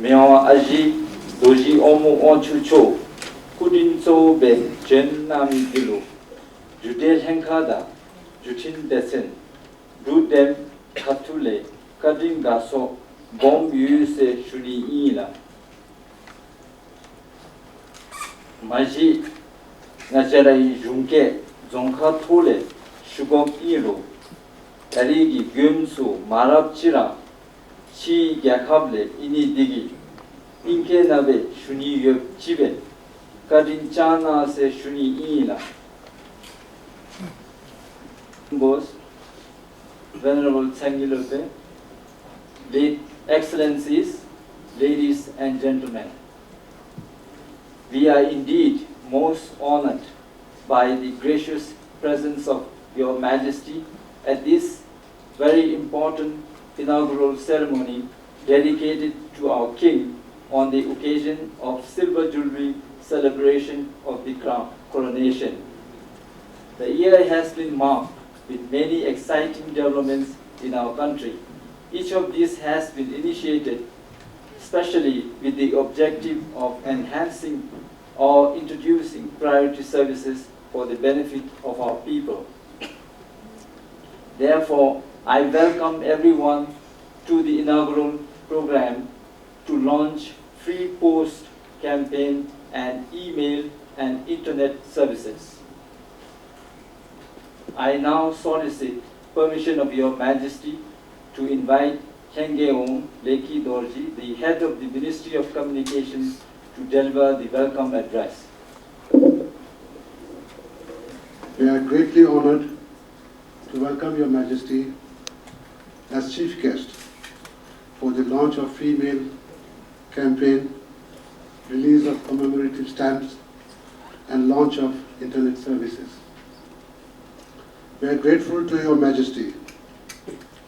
Meo Ashi, Dorji Omo Onchucho, Kudin So Be, Jen Nami Gilo, Judel Henkada, Jutin Desen, Rudem Katule, Kadin Gaso, Bom Yuse Shuni Ila. Maji Nacharai Junke, Zonka Tole, Shugom Ilo, Tarigi Gumsu, Marab Chira, Chi Yakable, Ini Digi, Inke Nabe, Shuni Yub Chibe, Kadin Chana se Shuni Ila. Boss, Venerable Tsangilope, late Excellencies, ladies and gentlemen, we are indeed most honored by the gracious presence of Your Majesty at this very important inaugural ceremony dedicated to our King on the occasion of Silver Jubilee celebration of the coronation. The year has been marked with many exciting developments in our country. Each of these has been initiated especially with the objective of enhancing or introducing priority services for the benefit of our people. Therefore, I welcome everyone to the inaugural program to launch free post campaign and email and internet services. I now solicit permission of Your Majesty to invite Hengeom Leki Dorji, the head of the Ministry of Communications, to deliver the welcome address. We are greatly honored to welcome Your Majesty as chief guest for the launch of female campaign, release of commemorative stamps, and launch of internet services. We are grateful to Your Majesty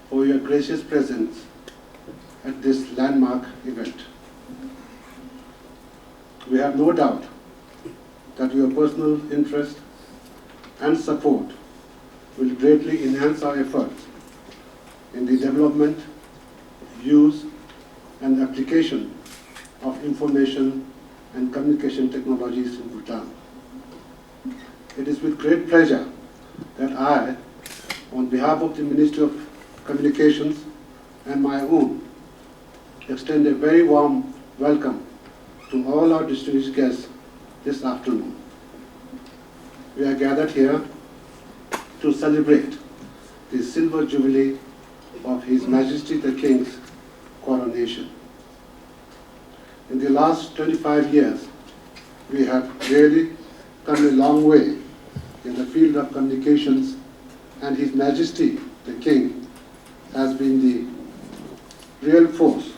for your gracious presence at this landmark event. We have no doubt that your personal interest and support will greatly enhance our efforts in the development, use, and application of information and communication technologies in Bhutan. It is with great pleasure that I, on behalf of the Ministry of Communications and my own, extend a very warm welcome to all our distinguished guests this afternoon. We are gathered here to celebrate the Silver Jubilee of His Majesty the King's coronation. In the last 25 years, we have really come a long way in the field of communications, and His Majesty the King has been the real force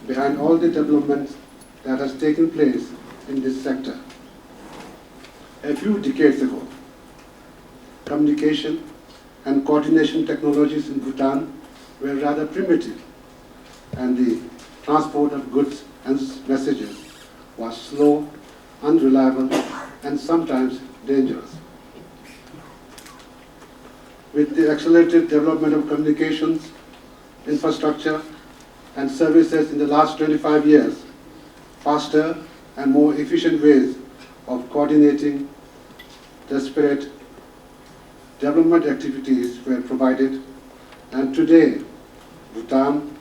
behind all the developments that has taken place in this sector. A few decades ago, communication and coordination technologies in Bhutan were rather primitive, and the transport of goods and messages was slow, unreliable, and sometimes dangerous. With the accelerated development of communications, infrastructure, and services in the last 25 years, faster and more efficient ways of coordinating disparate development activities were provided, and today Bhutan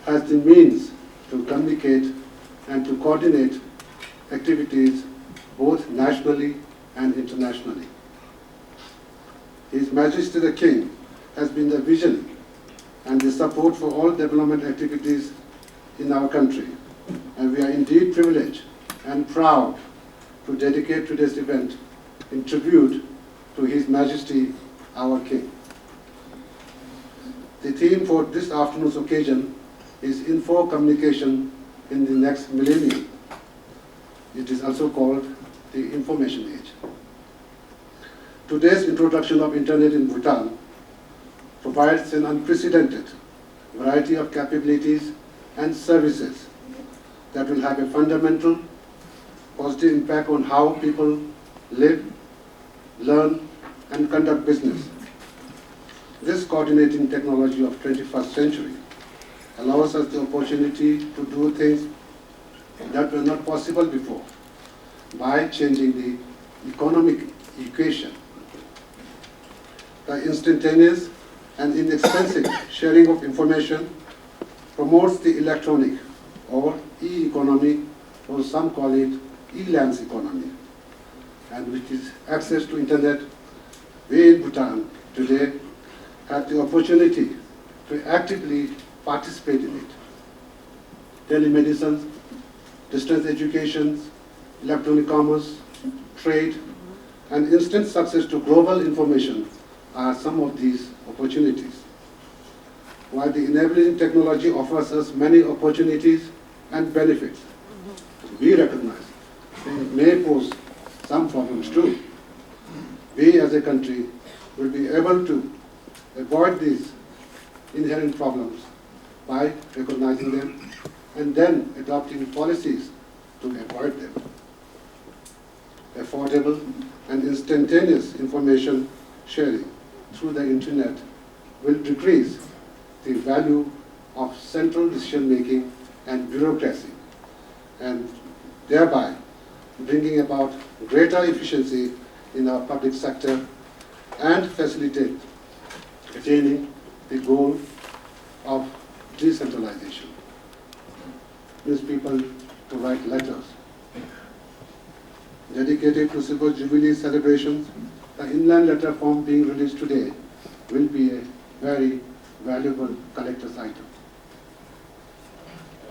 has the means to communicate and to coordinate activities both nationally and internationally. His Majesty the King has been the vision and the support for all development activities in our country, and we are indeed privileged and proud to dedicate today's event in tribute to His Majesty our King. The theme for this afternoon's occasion is Info Communication in the Next Millennium. It is also called the Information Age. Today's introduction of Internet in Bhutan provides an unprecedented variety of capabilities and services that will have a fundamental positive impact on how people live, learn, and conduct business. This coordinating technology of 21st century allows us the opportunity to do things that were not possible before by changing the economic equation. The instantaneous and inexpensive sharing of information promotes the electronic or e-economy, or some call it e-lands economy, and which is access to internet. We in Bhutan today have the opportunity to actively participate in it. Telemedicine, distance education, electronic commerce, trade, and instant access to global information are some of these opportunities. While the enabling technology offers us many opportunities and benefits, we recognize that it may pose some problems too. We as a country will be able to avoid these inherent problems by recognizing them and then adopting policies to avoid them. Affordable and instantaneous information sharing through the internet will decrease the value of central decision making and bureaucracy, and thereby bringing about greater efficiency in our public sector and facilitate attaining the goal of decentralization. These people to write letters dedicated to Silver Jubilee celebrations. The inland letter form being released today will be a very valuable collector's item.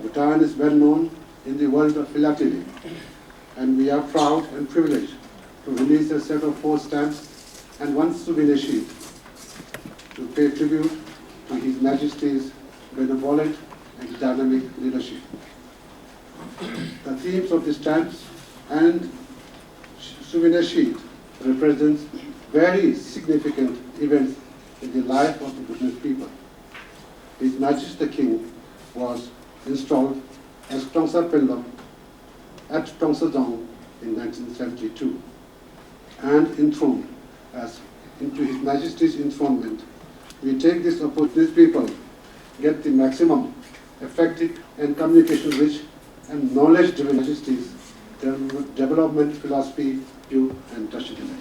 Bhutan is well known in the world of philately, and we are proud and privileged to release a set of 4 stamps and 1 souvenir sheet to pay tribute to His Majesty's benevolent and dynamic leadership. The themes of the stamps and souvenir sheet represents very significant events in the life of the Bhutanese people. His Majesty the King was installed as Tongsa Pendam at Tongsa Dong in 1972 and enthroned. As into His Majesty's enthronement, we take this opportunity people get the maximum effective and communication-rich and knowledge-driven Majesty's development philosophy, view and touch today.